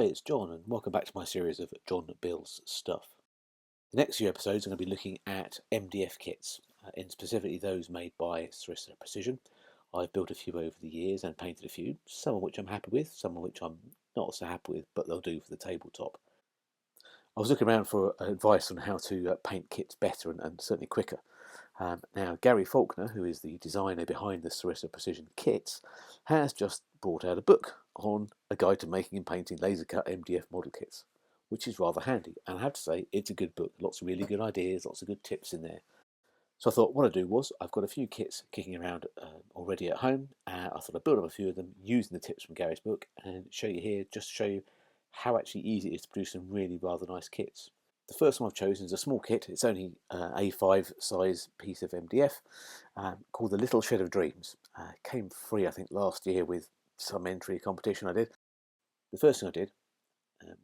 Hi, it's John, and welcome back to my series of John Builds Stuff. The next few episodes are going to be looking at MDF kits, and specifically those made by Sarissa Precision. I've built a few over the years and painted a few, some of which I'm happy with, some of which I'm not so happy with, but they'll do for the tabletop. I was looking around for advice on how to paint kits better and certainly quicker. Now, Gary Faulkner, who is the designer behind the Sarissa Precision kits, has just brought out a book on a guide to making and painting laser cut MDF model kits, which is rather handy. And I have to say, it's a good book. Lots of really good ideas, lots of good tips in there. So I thought what I'd do was, I've got a few kits kicking around already at home. I thought I'd build up a few of them using the tips from Gary's book and show you here, just to show you how actually easy it is to produce some really rather nice kits. The first one I've chosen is a small kit. It's only A5 size piece of MDF called the Little Shed of Dreams. Came free, I think, last year with some entry competition I did. The first thing I did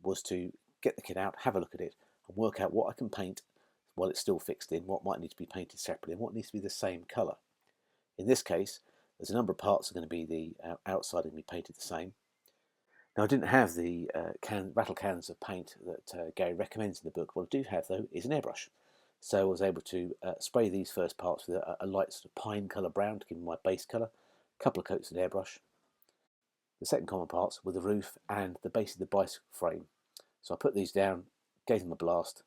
was to get the kit out, have a look at it, and work out what I can paint while it's still fixed in, what might need to be painted separately, and what needs to be the same colour. In this case, there's a number of parts that are going to be the outside going to be painted the same. Now, I didn't have the rattle cans of paint that Gary recommends in the book. What I do have, though, is an airbrush. So I was able to spray these first parts with a light sort of pine colour brown to give them my base colour, a couple of coats of airbrush. The second common parts were the roof and the base of the bike frame. So I put these down, gave them a blast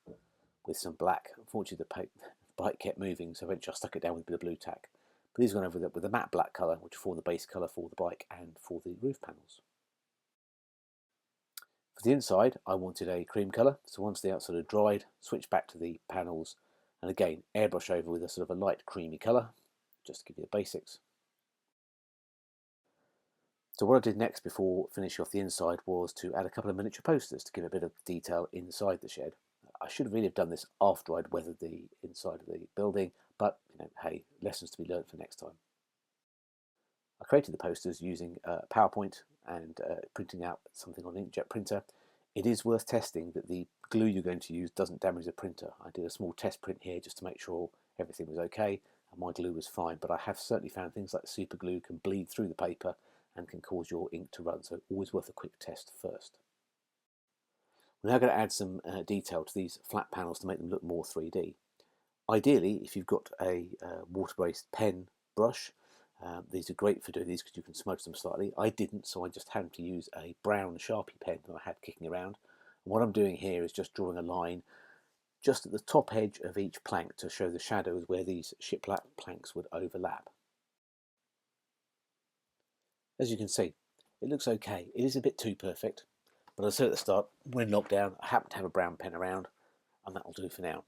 with some black. Unfortunately, the bike kept moving, so eventually I stuck it down with a bit of blue tack. But these went over with a matte black colour, which formed the base colour for the bike and for the roof panels. For the inside, I wanted a cream colour, so once the outside had dried, switch back to the panels, and again, airbrush over with a sort of a light creamy colour, just to give you the basics. So what I did next before finishing off the inside was to add a couple of miniature posters to give a bit of detail inside the shed. I should have really have done this after I'd weathered the inside of the building, but hey, lessons to be learned for next time. I created the posters using PowerPoint and printing out something on an inkjet printer. It is worth testing that the glue you're going to use doesn't damage the printer. I did a small test print here just to make sure everything was okay, and my glue was fine, but I have certainly found things like super glue can bleed through the paper and can cause your ink to run, so always worth a quick test first. We're now going to add some detail to these flat panels to make them look more 3D. Ideally, if you've got a water-based pen brush, these are great for doing these because you can smudge them slightly. I didn't, so I just had to use a brown Sharpie pen that I had kicking around. And what I'm doing here is just drawing a line just at the top edge of each plank to show the shadows where these shiplap planks would overlap. As you can see, it looks okay. It is a bit too perfect, but as I said at the start, we're in lockdown. I happen to have a brown pen around, and that'll do for now.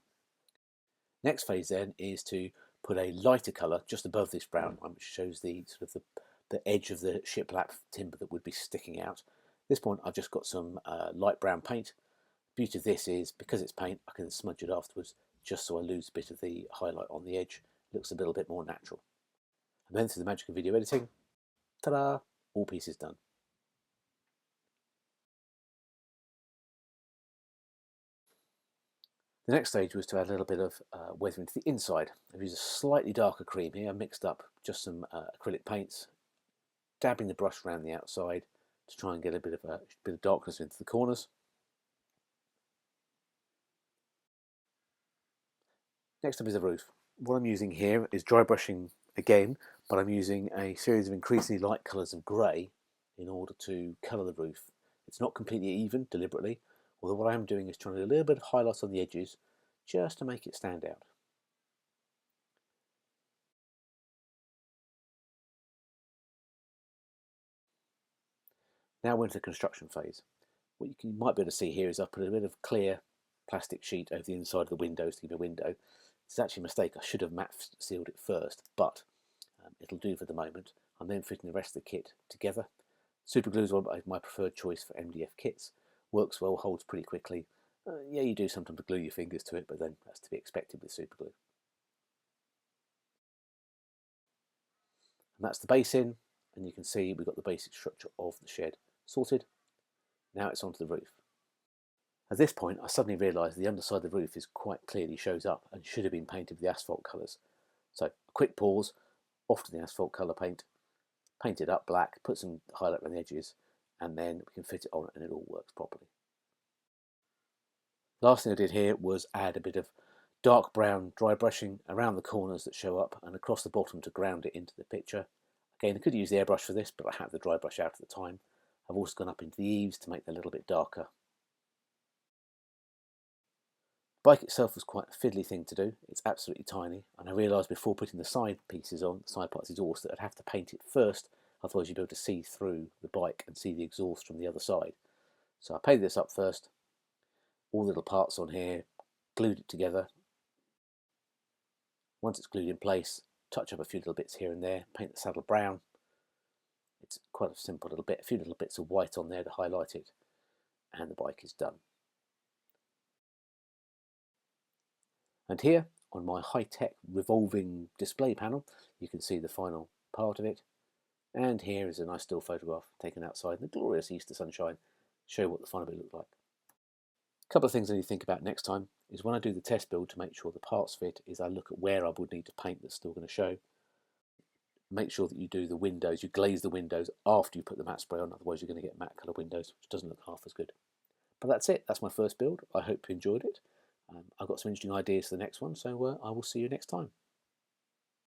Next phase then is to put a lighter colour just above this brown one, which shows the sort of the edge of the shiplap timber that would be sticking out. At this point, I've just got some light brown paint. The beauty of this is, because it's paint, I can smudge it afterwards, just so I lose a bit of the highlight on the edge. It looks a little bit more natural. And then through the magic of video editing, ta-da! All pieces done. The next stage was to add a little bit of weathering to the inside. I've used a slightly darker cream here. I mixed up just some acrylic paints, dabbing the brush around the outside to try and get a bit of darkness into the corners. Next up is the roof. What I'm using here is dry brushing again, but I'm using a series of increasingly light colours of grey in order to colour the roof. It's not completely even, deliberately, although what I am doing is trying to do a little bit of highlight on the edges just to make it stand out. Now we're into the construction phase. What you might be able to see here is I've put a bit of clear plastic sheet over the inside of the windows to give a window. It's actually a mistake. I should have matte sealed it first, but it'll do for the moment. I'm then fitting the rest of the kit together. Super glue is my preferred choice for MDF kits. Works well, holds pretty quickly. Yeah, you do sometimes glue your fingers to it, but then that's to be expected with super glue. And that's the base in, and you can see we've got the basic structure of the shed sorted. Now it's onto the roof. At this point, I suddenly realised the underside of the roof is quite clearly shows up and should have been painted with the asphalt colours. So, a quick pause, off to the asphalt colour paint, paint it up black, put some highlight around the edges, and then we can fit it on and it all works properly. Last thing I did here was add a bit of dark brown dry brushing around the corners that show up and across the bottom to ground it into the picture. Again, I could use the airbrush for this, but I had the dry brush out at the time. I've also gone up into the eaves to make them a little bit darker. The bike itself was quite a fiddly thing to do. It's absolutely tiny, and I realised before putting the side pieces on, the side parts of the exhaust, that I'd have to paint it first, otherwise you'd be able to see through the bike and see the exhaust from the other side. So I painted this up first, all the little parts on here, glued it together. Once it's glued in place, touch up a few little bits here and there, paint the saddle brown. It's quite a simple little bit, a few little bits of white on there to highlight it, and the bike is done. And here, on my high-tech revolving display panel, you can see the final part of it. And here is a nice still photograph taken outside in the glorious Easter sunshine, show what the final bit looked like. A couple of things I need to think about next time is when I do the test build to make sure the parts fit, is I look at where I would need to paint that's still going to show. Make sure that you do the windows, you glaze the windows after you put the matte spray on, otherwise you're going to get matte colour windows, which doesn't look half as good. But that's it, that's my first build. I hope you enjoyed it. I've got some interesting ideas for the next one, so I will see you next time.